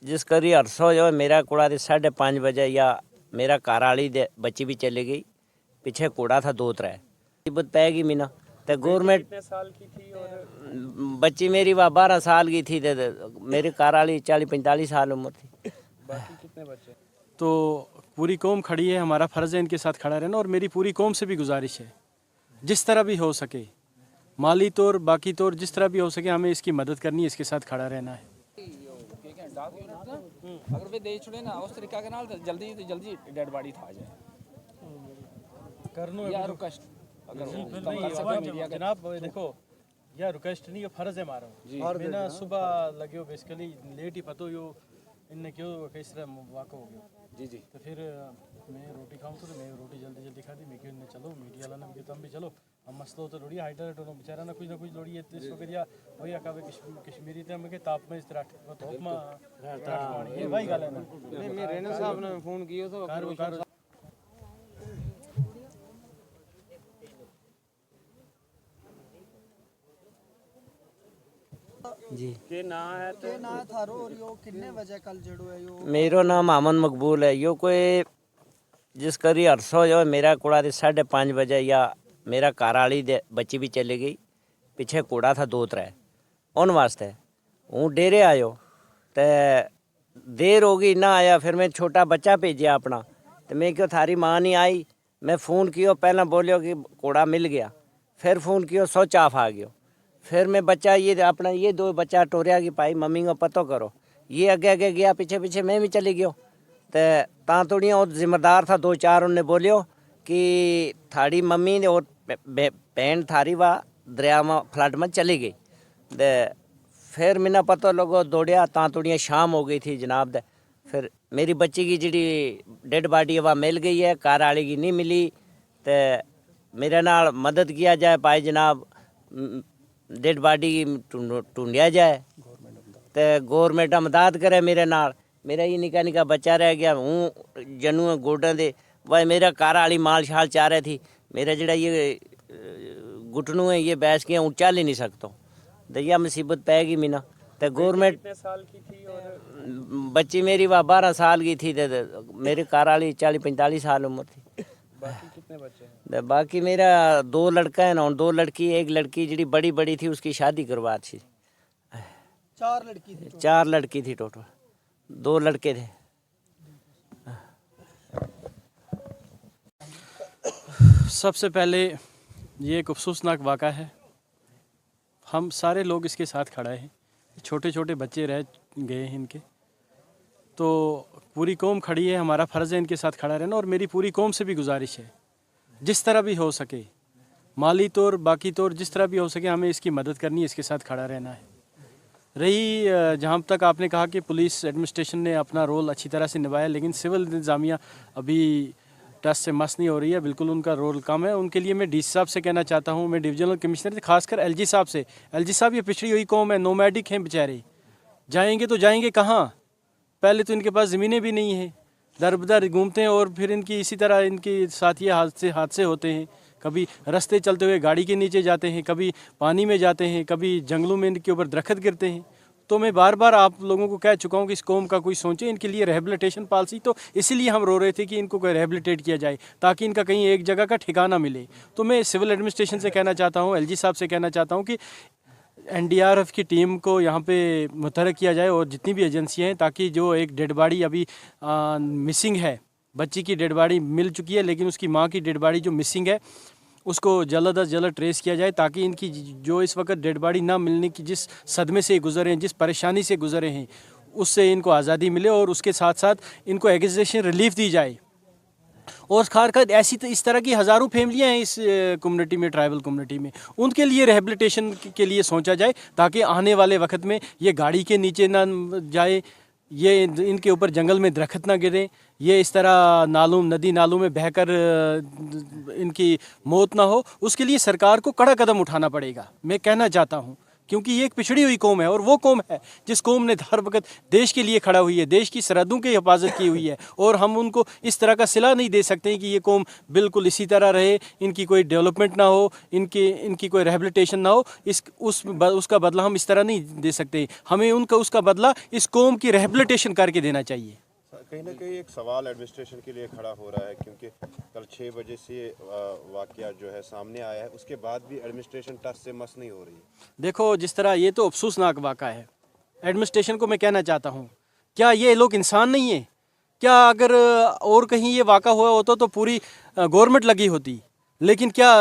जिस करी अरसों जो मेरा कूड़ा 5:30 बजे या मेरा कार वाली बच्ची भी चली गई। पीछे कूड़ा था 2-3 मुसीबत पैगी मीना तो गवर्नमेंट। कितने साल की थी और बच्ची मेरी 12 साल की थी तो मेरी कार वाली 40-45 साल उम्र थी। बाकी कितने बच्चे? तो पूरी कौम खड़ी है, हमारा फ़र्ज़ है इनके साथ खड़ा रहना। और मेरी पूरी कौम से भी गुजारिश है, जिस तरह भी हो सके, माली तौर बाकी तौर जिस तरह भी हो सके, हमें इसकी मदद करनी है, इसके साथ खड़ा रहना है। अगर वे दे छुड़े ना उस तरीका के नाल जल्दी डेड बॉडी था जाए करनो या रिक्वेस्ट अगर जनाब देखो यार रिक्वेस्ट नहीं, ये फ़र्ज़ है हमारा। मैं ना सुबह लगे हो बेसिकली लेट ही पतो यो इनने क्यों किस तरह वाक़ हो गया जी तो फिर मैं रोटी खाऊँ तो मैं रोटी जल्दी खा दी। मैं क्यों चलो मीडिया वाला ने तुम भी चलो हम मसलो तो लोड़ी हाइटर टोनो बेचारा ना कुछ लोड़ी है इस वक्त या वही अकाबे कश्मीरी ते हमें ताप में इस तरह तो में ये वही गल है ना। मैं रेना साहब ने फोन किया तो कार जी के ना है के ना थारो और यो किन्ने बजे कल जड़ो है यो मेरो नाम अमन मकबूल है। यो कोई जिस करी अरसों जो मेरा कूड़ा 5:30 बजे या मेरा कार वाली बच्ची भी चली गई। पीछे कूड़ा था 2-3 उन वास्ते हूँ डेरे आयो तो देर हो गई ना आया। फिर मैं छोटा बच्चा भेजा अपना तो मैं क्यों थारी माँ नहीं आई। मैं फ़ोन किया पहला बोलियो कि कूड़ा मिल गया, फिर फ़ोन किया स्विच ऑफ आ गया। फिर मैं बच्चा ये अपना ये 2 बच्चा टोरिया की पाई मम्मी को पतो करो। ये आगे गया पीछे मैं भी चली गयो तो तांतुड़ियाँ और जिम्मेदार था 2-4 उनने बोलियो कि थाड़ी मम्मी ने और बहन थारी वह दरिया में फ्लड में चली गई। दे फिर मैंने पता लगो दौड़िया तांतुड़ियाँ शाम हो गई थी जनाब। दे फिर मेरी बच्ची की जी डेड बॉडी वह मिल गई है, कार वाली की नहीं मिली। तो मेरे नाल मदद किया जाए पाई जनाब, डेड बॉडी ढूंढिया जाए तो गवर्नमेंट मदद करे मेरे नाल। मेरा ये निका बच्चा रह गया हूँ जनू गोडा दे भाई मेरा कार वाली माल शाल चाह रही थी। मेरा जड़ा ये घुटनू है ये बैस के ऊँचा ले नहीं सकता। दैया मुसीबत पैगी मीना तो गवर्नमेंट। कितने साल की थी और बच्ची मेरी 12 साल की थी तो मेरी कार वाली 40-45 साल उम्र थी। बाकी कितने बच्चे हैं? तो बाकी मेरा 2 लड़का है ना, 2 लड़की। एक लड़की जी बड़ी थी उसकी शादी करवा थी। 4 लड़की थी 4 लड़की थी टोटल, 2 लड़के थे। सबसे पहले ये एक अफसोसनाक वाक़ा है, हम सारे लोग इसके साथ खड़ा हैं। छोटे छोटे बच्चे रह गए हैं इनके, तो पूरी कौम खड़ी है, हमारा फ़र्ज़ है इनके साथ खड़ा रहना। और मेरी पूरी कौम से भी गुजारिश है, जिस तरह भी हो सके, माली तौर बाकी तौर जिस तरह भी हो सके, हमें इसकी मदद करनी है, इसके साथ खड़ा रहना है। रही जहाँ तक आपने कहा कि पुलिस एडमिनिस्ट्रेशन ने अपना रोल अच्छी तरह से निभाया, लेकिन सिविल इंतज़ामिया अभी टस से मस नहीं हो रही है, बिल्कुल उनका रोल कम है। उनके लिए मैं डीसी साहब से कहना चाहता हूँ, मैं डिविजनल कमिश्नर से, खासकर एलजी साहब से। एलजी साहब ये पिछड़ी हुई कौम है, नोमैडिक हैं बेचारे, जाएंगे तो जाएंगे कहाँ? पहले तो इनके पास ज़मीनें भी नहीं हैं, दर बदर घूमते हैं और फिर इनकी इसी तरह इनके साथ ये हादसे होते हैं। कभी रास्ते चलते हुए गाड़ी के नीचे जाते हैं, कभी पानी में जाते हैं, कभी जंगलों में इनके ऊपर दरख्त गिरते हैं। तो मैं बार बार आप लोगों को कह चुका हूँ कि इस कौम का कोई सोचे, इनके लिए रिहेबिलिटेशन पॉलिसी। तो इसीलिए हम रो रहे थे कि इनको कोई रिहेबिलिटेट किया जाए ताकि इनका कहीं एक जगह का ठिकाना मिले। तो मैं सिविल एडमिनिस्ट्रेशन से कहना चाहता हूँ, एलजी साहब से कहना चाहता हूँ कि एनडीआरएफ की टीम को यहाँ पे मुतहरक किया जाए और जितनी भी एजेंसियाँ हैं, ताकि जो एक डेड बॉडी अभी मिसिंग है, बच्ची की डेड बॉडी मिल चुकी है लेकिन उसकी माँ की डेड बॉडी जो मिसिंग है उसको जल्द अज जल्द ट्रेस किया जाए, ताकि इनकी जो इस वक्त डेड बॉडी ना मिलने की जिस सदमे से गुजरे हैं, जिस परेशानी से गुजरे हैं, उससे इनको आज़ादी मिले और उसके साथ साथ इनको एग्जीक्यूशन रिलीफ दी जाए। और खासकर ऐसी इस तरह की हज़ारों फैमिलियाँ हैं इस कम्युनिटी में, ट्राइबल कम्युनिटी में, उनके लिए रिहेबिलिटेशन के लिए सोचा जाए ताकि आने वाले वक्त में ये गाड़ी के नीचे ना जाए, ये इनके ऊपर जंगल में दरख्त ना गिरे, ये इस तरह नदी नालों में बहकर इनकी मौत ना हो। उसके लिए सरकार को कड़ा कदम उठाना पड़ेगा। मैं कहना चाहता हूँ क्योंकि ये एक पिछड़ी हुई कौम है और वो कौम है जिस कौम ने हर वक्त देश के लिए खड़ा हुई है, देश की सरहदों की हिफाजत की हुई है। और हम उनको इस तरह का सिला नहीं दे सकते हैं कि ये कौम बिल्कुल इसी तरह रहे, इनकी कोई डेवलपमेंट ना हो, इनकी कोई रिहेबिलिटेशन ना हो। उसका बदला हम इस तरह नहीं दे सकते। हमें उसका बदला इस कौम की रिहेबिलिटेशन करके देना चाहिए। कहीं ना कहीं एक सवाल एडमिनिस्ट्रेशन के लिए खड़ा हो रहा है, क्योंकि कल 6 बजे से वाकया जो है सामने आया है, उसके बाद भी एडमिनिस्ट्रेशन टस से मस नहीं हो रही है। देखो, जिस तरह ये तो अफसोसनाक वाक़ा है। एडमिनिस्ट्रेशन को मैं कहना चाहता हूँ, क्या ये लोग इंसान नहीं है? क्या अगर और कहीं ये वाक़ा हुआ होता तो पूरी गवर्नमेंट लगी होती, लेकिन क्या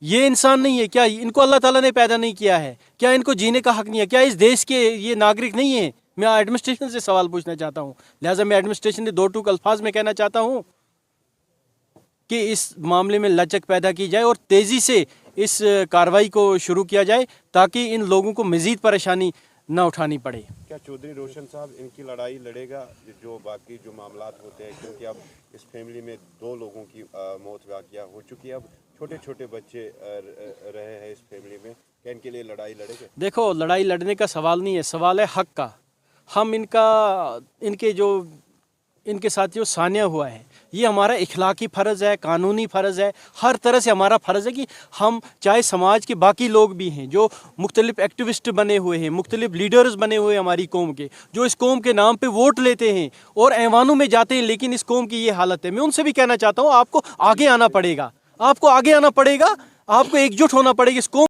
ये इंसान नहीं है? क्या इनको अल्लाह ताला ने पैदा नहीं किया है? क्या इनको जीने का हक नहीं है? क्या इस देश के ये नागरिक नहीं है? मैं एडमिनिस्ट्रेशन से सवाल पूछना चाहता हूँ। लिहाजा मैं एडमिनिस्ट्रेशन से 2 टूक अल्फाज में कहना चाहता हूँ कि इस मामले में लचक पैदा की जाए और तेज़ी से इस कार्रवाई को शुरू किया जाए ताकि इन लोगों को मज़ीद परेशानी ना उठानी पड़े। क्या चौधरी रोशन साहब इनकी लड़ाई लड़ेगा जो बाकी जो मामलात होते हैं, क्योंकि अब इस फैमिली में 2 लोगों की मौत वाक़या हो चुकी है, अब छोटे छोटे बच्चे रहे हैं इस फैमिली में, क्या इनके लिए लड़ाई लड़ेगा? देखो, लड़ाई लड़ने का सवाल नहीं है, सवाल है हक का। हम इनके साथ जो सान्या हुआ है, ये हमारा इखलाकी फ़र्ज़ है, कानूनी फ़र्ज़ है, हर तरह से हमारा फ़र्ज़ है कि हम, चाहे समाज के बाकी लोग भी हैं जो मुख्तलिफ़ एक्टिविस्ट बने हुए हैं, मुख्तलिफ़ लीडर्स बने हुए हैं हमारी कौम के, जो इस कौम के नाम पे वोट लेते हैं और ऐवानों में जाते हैं, लेकिन इस कौम की ये हालत है। मैं उनसे भी कहना चाहता हूँ, आपको आगे आना पड़ेगा, आपको आगे आना पड़ेगा, आपको एकजुट होना पड़ेगा इस कौम